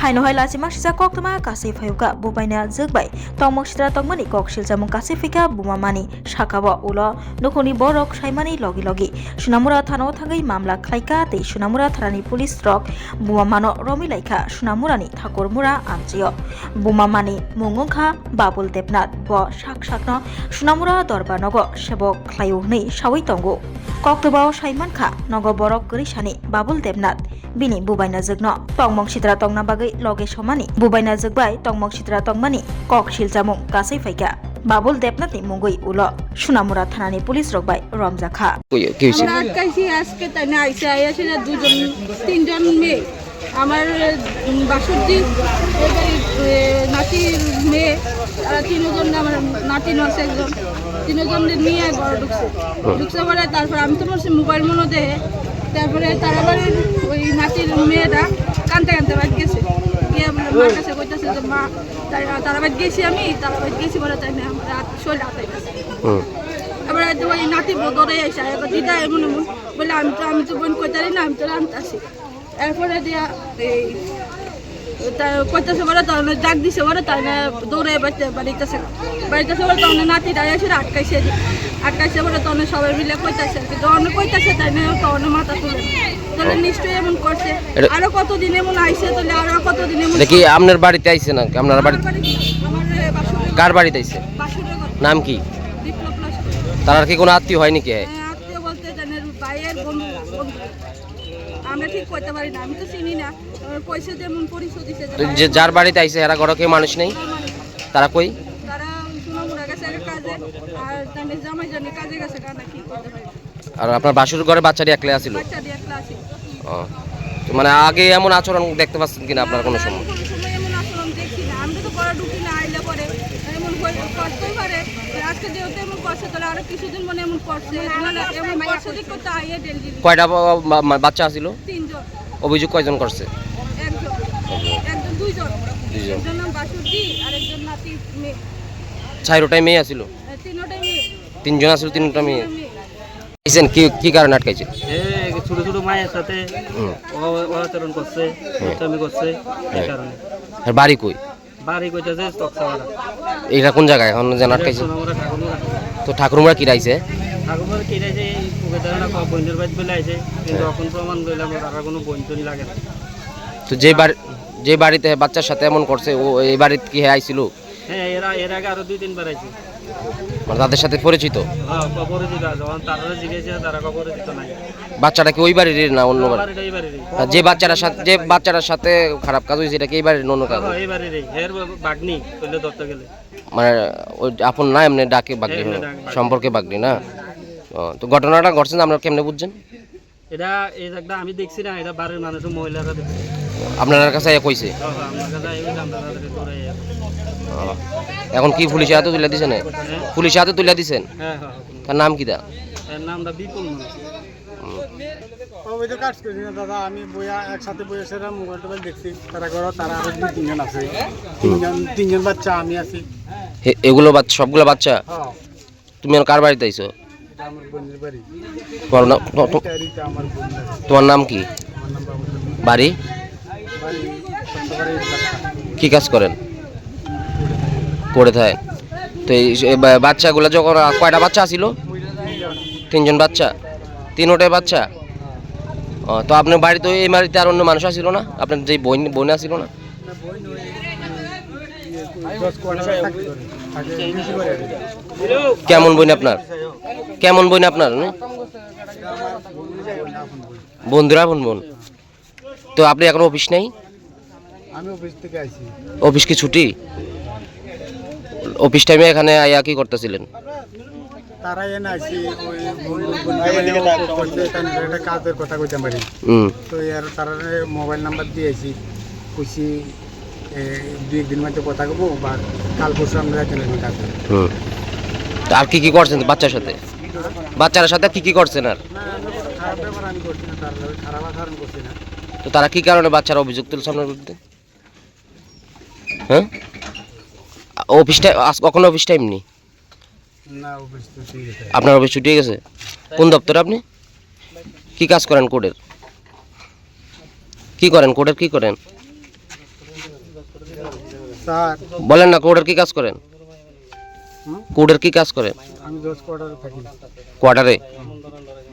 Hainohai Lachima Sisa Koktama Kasi Fayuka Bubaina Zugbai Tongmok Sitra Tongmani Kok Shiljamung Kasi Fika Bumamani Shakawa Ulo Nukuni Borok Shaimani Logi Logi Shunamura Thano Thangai Mamla Klaika Te Shunamura Tharani Police Rock Bumamano Romi Laika Shunamurani Thakur Mura Amjio Bumamani Mungungkha Babul Debnat Bo Shak Shakno Shunamura Dorba Nogo Shebo Klayuni Shawi Tongo Koktobao Shaimankha Nogo Borok Grishani Babul Debnat Bini Bubaina Zugno Tongmok Sitra Tongna Bagai Loge Shomani Bubaina Zugbai Tongmok Sitra Tongmani Kok Shiljamung Kasai Faika Babul Debnat ni Mungoi Ulo Shunamura Thanani Police Rockbai Ramjakha আমরা কাছে আজকে তাই না আইসা আইসা দুজন তিনজন মেয়ে আমার বাসুদি নাতির মেয়ে তারা তিনজন আমার নাতি আছে একজন তিনজনের নিয়ে ঘরে ঢুকছে পরে তারপর আমি তো বলছি মোবাইল মনে দেয় তারপরে তারা বাড়ির ওই নাতির মেয়েটা কানতে কানতে বাড়ি গেছে গিয়ে মার কাছে কইতেছে যে মা তারা বাড়ি গেছি আমি তারা বাড়ি গেছি বলে তাই না আমার শরীর আতাই গেছে এবার ওই নাতি দৌড়ে এসে দিদা এমন এমন বলে আমি তো বোন কইতারি না আমি তো রান্তে আসি এরপরে দিয়া এই কইতেছে বলে তখন ডাক দিছে বলে তাই না দৌড়ে বাড়িতেছে বলে তখন নাতি দাঁড়িয়ে এসে আটকাইছে বলে তখন সবাই মিলে কইতেছে আর কি যখন কইতেছে তাই না তখন মাথা তুলে তাহলে নিশ্চয়ই এমন করছে আরো কতদিন এমন আইসে তাহলে আরো কতদিন এমন দেখি আপনার বাড়িতে আইছে না আপনার বাড়িতে কার বাড়িতে আইছে নাম কি তার কি কোনো আত্মীয় হয় নাকি আত্মীয় বলতে জানেন ভাইয়ের বন্ধু আমরা ঠিক কইতে পারি না আমি তো চিনি না পয়সা যেমন পরিশোধ দিছে যে যার বাড়িতে আইছে এরা ঘরে কেউ মানুষ নেই তারা কই তারা সোনামুড়া গেছে কাজে আর তাদের জামাই জানি কাজে গেছে কানা কি করতে পারি আর আপনার বাসুর ঘরে বাচ্চাটি একলা ছিল বাচ্চাটি একলা আছে ও তো মানে আগে এমন আচরণ দেখতে পাচ্ছেন কিনা আপনার কোনো সময় এমন আচরণ দেখি না আমরা তো পড়া ঢুকি না আইলে পরে এমন করতেই পারে আজকে যেহেতু এমন করছে তাহলে আরো কিছুদিন মনে এমন করছে এমন করছে করতে আইয়ে ডেলি কয়টা বাচ্চা ছিল তিনজন অভিযোগ কয়জন করছে একজন দুইজন একজন নাম বাসুদি আর একজন নাতি মেয়ে চারটাই মেয়ে আছিল তিনটাই মেয়ে তিনজন আছিল তিনটা মেয়ে আইছেন কি কারণে আটকাইছে ছোট ছোট মায়ের সাথে আচরণ করছে আমি করছে এই কারণে আর বাড়ি কই বাড়ি কইতাছে তকসাওয়াড়া এইটা কোন জায়গায় এখন যেন আটকাইছে তো ঠাকুরমরা কি রাইছে ঠাকুরমরা কি রাইছে ওদের না বন্ধুর বাড়ি বলে আইছে কিন্তু এখন প্রমাণ লইলাম আর কোনো বন্ধুই লাগে না তো যে বাড়িতে বাচ্চার সাথে এমন করছে ও এই বাড়িতে কি আইছিল হ্যাঁ এর আগে আরো 2-3 বার আইছে মানে তাদের সাথে পরিচিত হ্যাঁ পরিচিত যখন তারা জিজ্ঞেস তারা পরিচিত নাই বাচ্চাটা কি ওই বাড়ির না অন্য বাড়ি এই বাড়ির যে বাচ্চাটার সাথে খারাপ কাজ হয়েছে এটা কি এই বাড়ির অন্য কাজ এই বাড়ির এর বাগনি কইলে ধরতে গেলে মানে ওই আপন না এমনি ডাকে বাগনি সম্পর্কে বাগনি না তো ঘটনাটা ঘটছে আপনারা কেমনে বুঝছেন এটা এই জায়গাটা আমি দেখছি না এটা বাড়ির মানুষ মহিলারা দেখছে আপনার কাছে কইছে এখন কি পুলিশে হাতে তুলে দিছেন পুলিশে হাতে তুলে দিছেন তার নাম কি দা এর নামটা বিপুল দাদা আমি বইয়া একসাথে বইয়েছে মোবাইল দেখছি তারা ঘর তারা আরো 2-3 জন আছে তিনজন বাচ্চা আমি আছি এগুলো বাচ্চা সবগুলো বাচ্চা তুমি কার বাড়িতে আইছো আমার বোনের বাড়ি তোমার নাম কি বাড়ি কি কাজ করেন করে থাকেন তো এই বাচ্চাগুলো যখন কয়টা বাচ্চা ছিল তিনজন বাচ্চা তিনটাই বাচ্চা তো আপনার বাড়িতে এই বাড়িতে আর অন্য মানুষ আসছিল না আপনার যে বোন আসছিল না কেমন বোন আপনার বন্ধুরা বোন তো আপনি এখন অফিস নেই আমি অফিস থেকে আইছি অফিস কি ছুটি অফিস টাইমে এখানে আয়া কি করতেছিলেন তারা এনে আইছি ওই একটা কাজের কথা কইতে পারি তো আর তারা মোবাইল নাম্বার দিয়েছি কইছি 2 দিন মধ্যে কথা কব বা কাল পরশু আমরা চলে যাবো আর কি করছেন বাচ্চার সাথে কি করছেন আর খারাপ ব্যাপার আমি করছি না তার খারাপ আচরণ করছি না তো তারা কি কারণে বাচ্চারা অভিযোগ তুলছে আপনার বিরুদ্ধে হ্যাঁ অফিস টাইম কখনো অফিস টাইম নেই না অফিস তো ঠিক আছে আপনার অফিস ছুটি গেছে কোন দপ্তরে আপনি কি কাজ করেন কোডের কি করেন স্যার বলেন না, কোর্টের কি কাজ করেন? হুম? কোর্টের কি কাজ করেন? আমি 10 কোয়ার্টারে থাকি। কোয়ার্টারে?